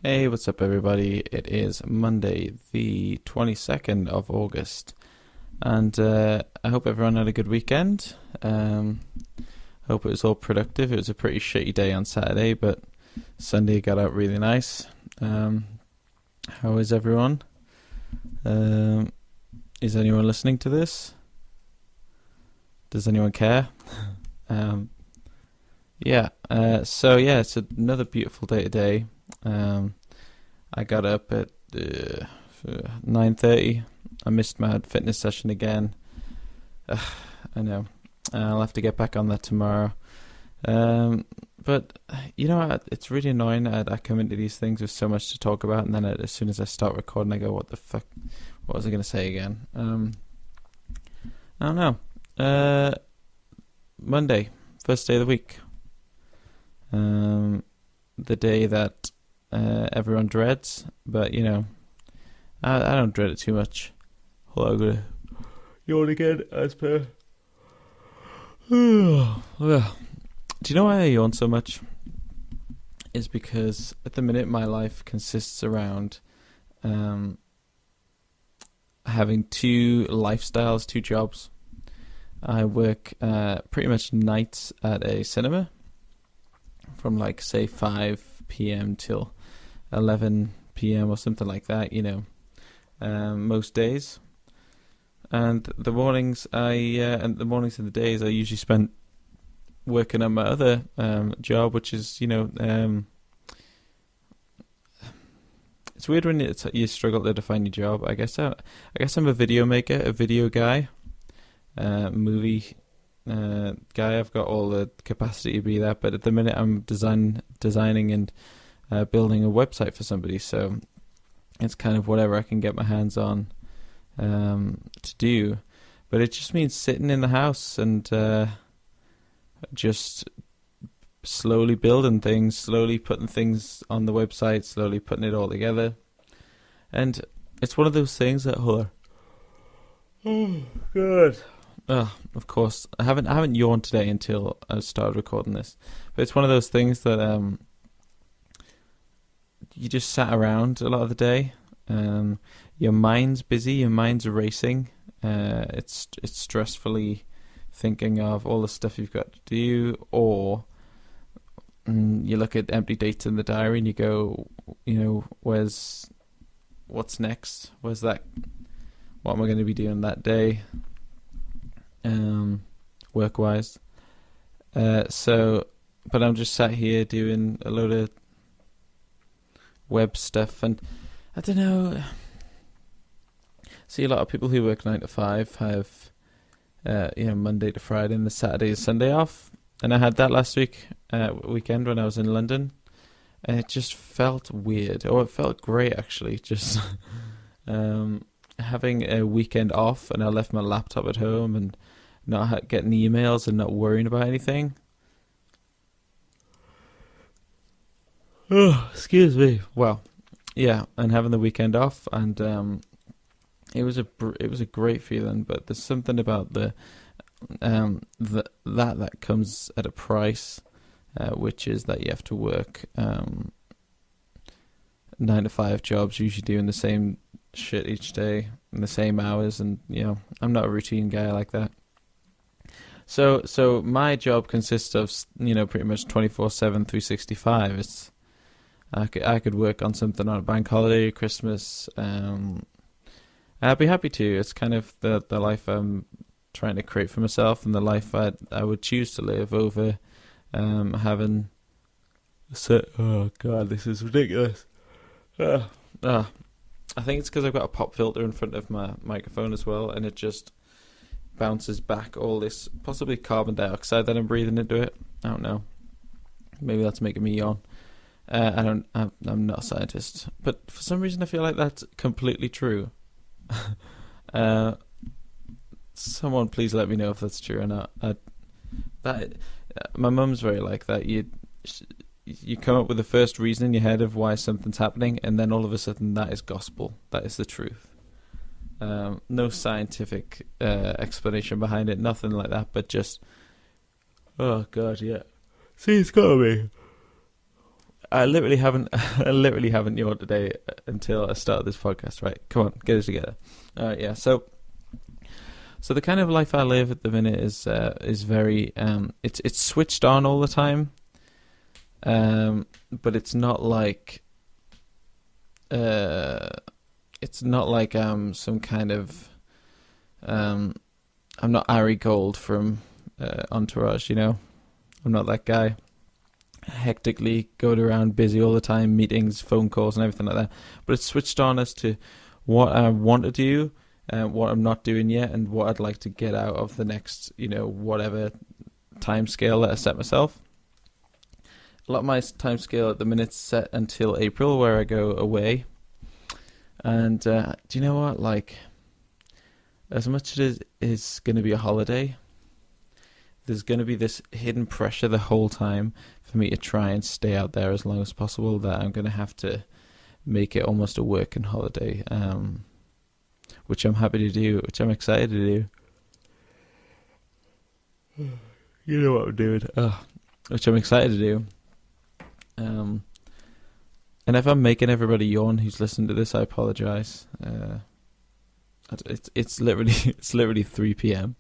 Hey, what's up, everybody? It is Monday, the 22nd of August, and I hope everyone had a good weekend. Hope it was all productive. It was a pretty shitty day on Saturday, but Sunday got out really nice. How is everyone? Is anyone listening to this? Does anyone care? So it's another beautiful day today. I got up at 9:30. I missed my fitness session again. I know. I'll have to get back on that tomorrow. But it's really annoying. I come into these things with so much to talk about, and then as soon as I start recording, I go, "What the fuck? What was I going to say again?" I don't know. Monday, first day of the week. The day that everyone dreads, but I don't dread it too much. Hold on, I'm gonna yawn again as per. Do you know why I yawn so much? Is because at the minute my life consists around having two lifestyles, two jobs. I work pretty much nights at a cinema from say 5 p.m. till 11 p.m. or something like that, most days. And the mornings and the days I usually spend working on my other job, which is, it's weird when you struggle to define your job. I guess I'm a video maker, a video guy, movie guy. I've got all the capacity to be that, but at the minute I'm designing and building a website for somebody, so it's kind of whatever I can get my hands on to do. But it just means sitting in the house and just slowly building things, slowly putting things on the website, slowly putting it all together. And it's one of those things that good. Of course, I haven't yawned today until I started recording this. But it's one of those things that you just sat around a lot of the day. Your mind's busy, your mind's racing. It's stressfully thinking of all the stuff you've got to do, or you look at empty dates in the diary and you go, what's next? Where's that? What am I going to be doing that day? Work-wise. But I'm just sat here doing a load of web stuff, and I don't know. See, a lot of people who work 9 to 5 have, Monday to Friday and the Saturday and Sunday off, and I had that last weekend when I was in London, and it just felt weird. It felt great actually. Just having a weekend off, and I left my laptop at home and not getting emails and not worrying about anything. Oh, excuse me. Well, yeah, and having the weekend off, and it was a great feeling. But there's something about that comes at a price, which is that you have to work 9 to 5 jobs, usually doing the same shit each day in the same hours, and I'm not a routine guy like that. So my job consists of pretty much 24/7, 365. It's I could work on something on a bank holiday, Christmas. I'd be happy to. It's kind of the life I'm trying to create for myself, and the life I would choose to live over having. Oh God, this is ridiculous. I think it's because I've got a pop filter in front of my microphone as well, and it just bounces back all this possibly carbon dioxide that I'm breathing into it. I don't know. Maybe that's making me yawn. I'm not a scientist, but for some reason I feel like that's completely true. Someone please let me know if that's true or not. My mum's very like that. You come up with the first reason in your head of why something's happening, and then all of a sudden that is gospel. That is the truth. No scientific explanation behind it, nothing like that, but just, oh God, yeah. See, it's gotta be. I literally haven't. I literally haven't yawned today until I started this podcast. Right, come on, get it together. All right, yeah. So the kind of life I live at the minute is very it's switched on all the time, but it's not like some kind of I'm not Ari Gold from Entourage, you know. I'm not that guy. Hectically going around busy all the time, meetings, phone calls, and everything like that. But it's switched on as to what I want to do, what I'm not doing yet, and what I'd like to get out of the next, you know, whatever time scale that I set myself. A lot of my time scale at the minute's set until April, where I go away. And do you know what? Like, as much as it is going to be a holiday, there's going to be this hidden pressure the whole time for me to try and stay out there as long as possible, that I'm going to have to make it almost a working holiday, which I'm happy to do, which I'm excited to do. You know what I'm doing. Which I'm excited to do. And if I'm making everybody yawn who's listening to this, I apologize. It's literally 3 p.m.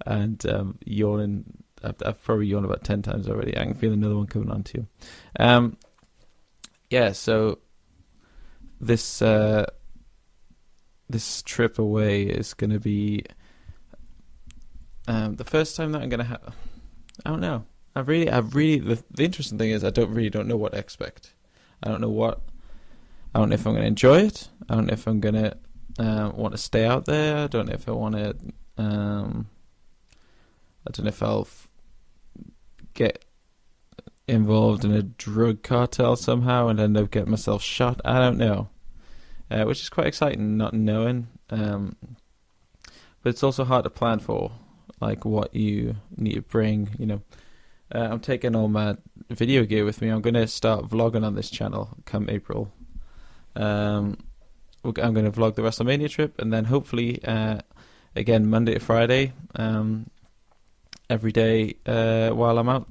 and yawning. I've probably yawned about 10 times already. I can feel another one coming on to you. Yeah. So this trip away is going to be the first time that I'm going to have. I don't know. I really. The interesting thing is I don't know what to expect. I don't know if I'm going to enjoy it. I don't know if I'm going to want to stay out there. I don't know if I want to. I don't know if I'll get involved in a drug cartel somehow and end up getting myself shot. I don't know, which is quite exciting, not knowing. But it's also hard to plan for, like what you need to bring. You know, I'm taking all my video gear with me. I'm going to start vlogging on this channel come April. I'm going to vlog the WrestleMania trip, and then hopefully, again, Monday to Friday, every day while I'm out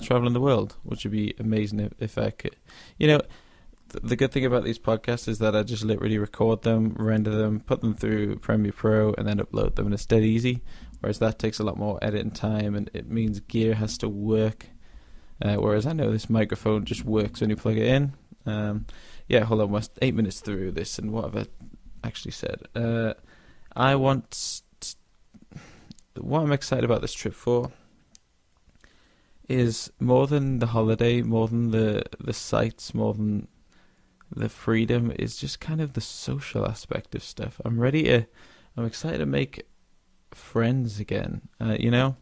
traveling the world, which would be amazing if I could. You know, the good thing about these podcasts is that I just literally record them, render them, put them through Premiere Pro, and then upload them, and it's dead easy. Whereas that takes a lot more editing time, and it means gear has to work. Whereas I know this microphone just works when you plug it in. Yeah, hold on, we're 8 minutes through this, and what have I actually said? What I'm excited about this trip for is more than the holiday, more than the sights, more than the freedom, is just kind of the social aspect of stuff. I'm excited to make friends again. You know,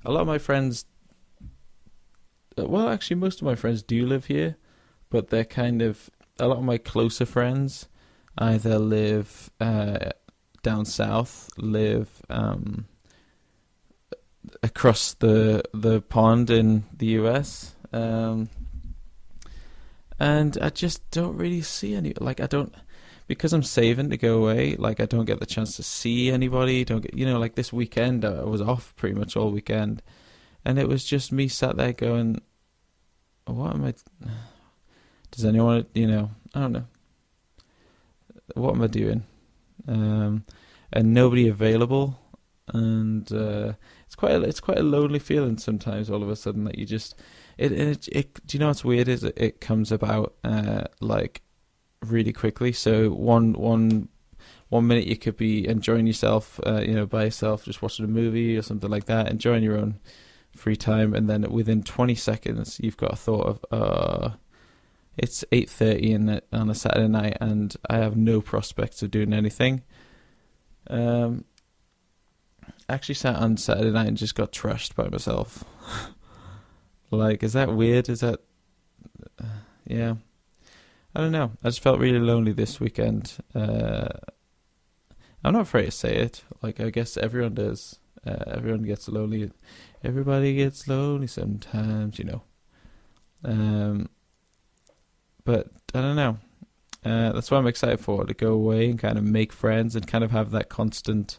a lot of my friends, well, actually, most of my friends do live here, but they're kind of, a lot of my closer friends either live down south, live across the pond in the US, and I just don't really see any, like, I don't, because I'm saving to go away, like, I don't get the chance to see anybody, don't get, you know, like this weekend, I was off pretty much all weekend, and it was just me sat there going, what am I, does anyone, you know, I don't know, what am I doing? And nobody available, and it's quite a lonely feeling sometimes. All of a sudden, that you just it do you know what's weird is it comes about like really quickly. So one minute you could be enjoying yourself, you know, by yourself, just watching a movie or something like that, enjoying your own free time, and then within 20 seconds you've got a thought of it's 8:30 on a Saturday night, and I have no prospects of doing anything. I actually sat on Saturday night and just got trashed by myself. Like, is that weird? Is that... yeah. I don't know. I just felt really lonely this weekend. I'm not afraid to say it. Like, I guess everyone does. Everyone gets lonely. Everybody gets lonely sometimes, you know. But I don't know. That's what I'm excited for, to go away and kind of make friends and kind of have that constant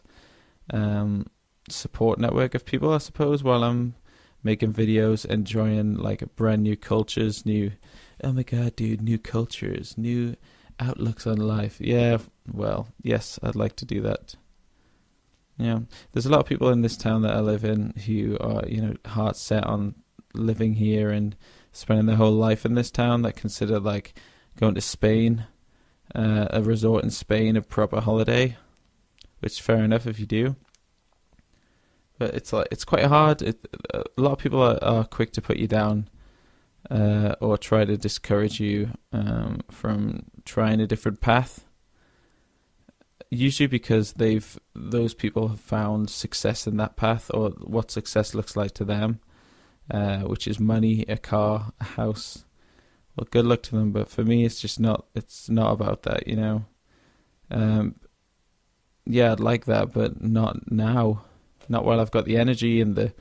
support network of people, I suppose, while I'm making videos, enjoying like brand new cultures, oh my god, dude, new cultures, new outlooks on life. Yeah, well, yes, I'd like to do that. Yeah, there's a lot of people in this town that I live in who are, heart set on living here and spending their whole life in this town, that consider like going to Spain, a resort in Spain, a proper holiday, which fair enough if you do. But it's quite hard. A lot of people are quick to put you down, or try to discourage you from trying a different path. Usually because those people have found success in that path, or what success looks like to them, which is money, a car, a house. Well, good luck to them. But for me, it's just not. It's not about that, Yeah, I'd like that, but not now. Not while I've got the energy and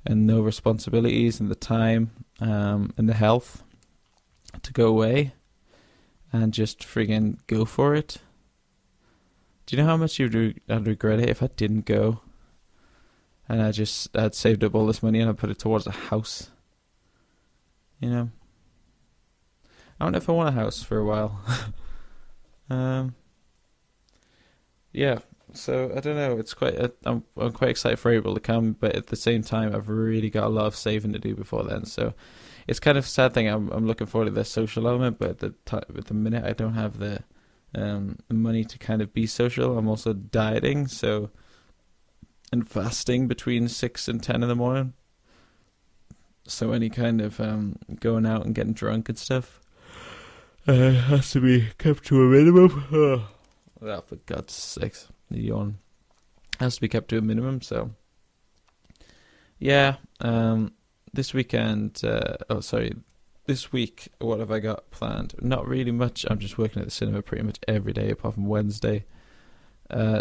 no responsibilities and the time and the health to go away and just friggin' go for it. Do you know how much I'd regret it if I didn't go and I'd saved up all this money and I put it towards a house? I don't know if I want a house for a while. Yeah, so I don't know. It's I'm quite excited for April to come, but at the same time, I've really got a lot of saving to do before then. So it's kind of a sad thing. I'm looking forward to the social element, but at the minute, I don't have the money to kind of be social. I'm also dieting, and fasting between 6 and 10 in the morning. So any kind of going out and getting drunk and stuff has to be kept to a minimum. Oh, for God's sakes, yawn. Has to be kept to a minimum. So yeah, this weekend. This week, what have I got planned? Not really much. I'm just working at the cinema pretty much every day apart from Wednesday.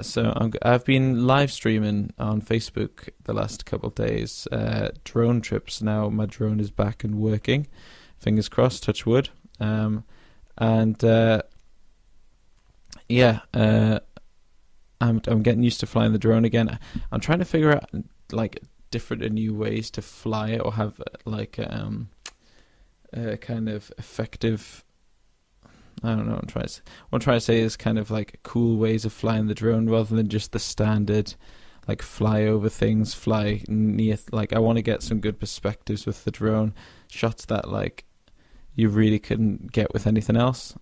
So I've been live streaming on Facebook the last couple of days. Drone trips. Now my drone is back and working. Fingers crossed. Touch wood. I'm getting used to flying the drone again. I'm trying to figure out like different and new ways to fly it, or have like kind of effective. I don't know. What I'm trying to say is kind of like cool ways of flying the drone rather than just the standard, like fly over things, fly near. Like I want to get some good perspectives with the drone, shots that like you really couldn't get with anything else.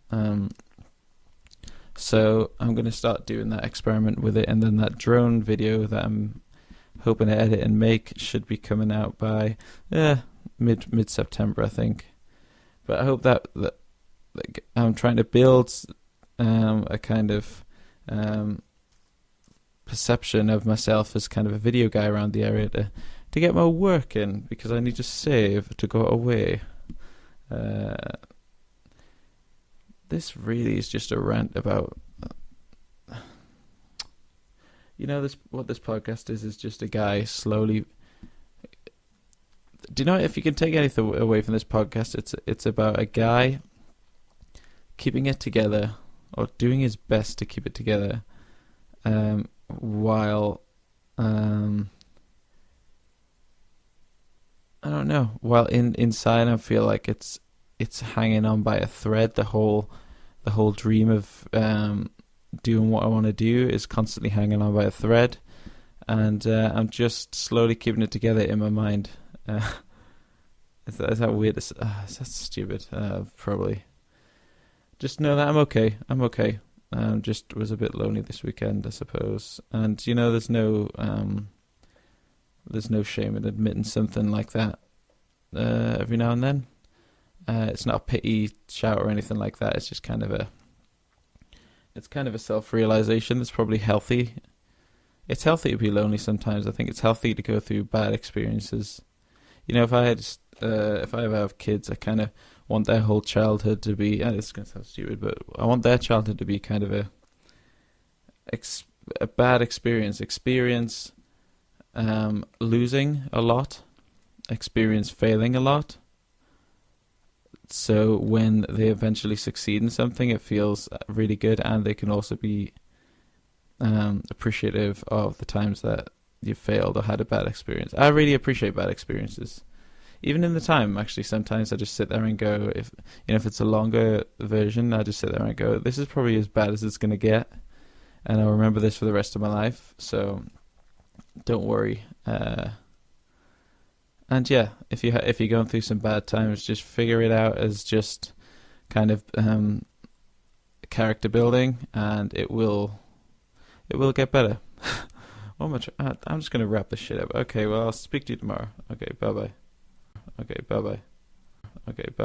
So I'm going to start doing that experiment with it, and then that drone video that I'm hoping to edit and make should be coming out by mid-September, I think. But I hope that like, I'm trying to build a kind of perception of myself as kind of a video guy around the area to get my work in, because I need to save to go away. This really is just a rant about, what this podcast is just a guy slowly. Do you know, if you can take anything away from this podcast, it's about a guy keeping it together, or doing his best to keep it together, while I don't know, while inside I feel like it's hanging on by a thread. The whole dream of doing what I want to do is constantly hanging on by a thread, and I'm just slowly keeping it together in my mind. Is that weird? Is that stupid? Probably. Just know that I'm okay. Just was a bit lonely this weekend, I suppose. And there's no shame in admitting something like that every now and then. It's not a pity shout or anything like that. It's just kind of a self-realization that's probably healthy. It's healthy to be lonely sometimes. I think it's healthy to go through bad experiences. If I ever have kids, I kind of want their whole childhood to be, and it's going to sound stupid, but I want their childhood to be kind of a bad experience, losing a lot, experience failing a lot. So when they eventually succeed in something, it feels really good, and they can also be appreciative of the times that you failed or had a bad experience. I really appreciate bad experiences. Even in the time, actually, sometimes I just sit there and go, if it's a longer version, I just sit there and go, this is probably as bad as it's going to get, and I'll remember this for the rest of my life, so don't worry. And yeah, if you're going through some bad times, just figure it out as just kind of character building, and it will get better. I'm just going to wrap this shit up. Okay, well, I'll speak to you tomorrow. Okay, bye-bye. Okay, bye-bye. Okay, bye.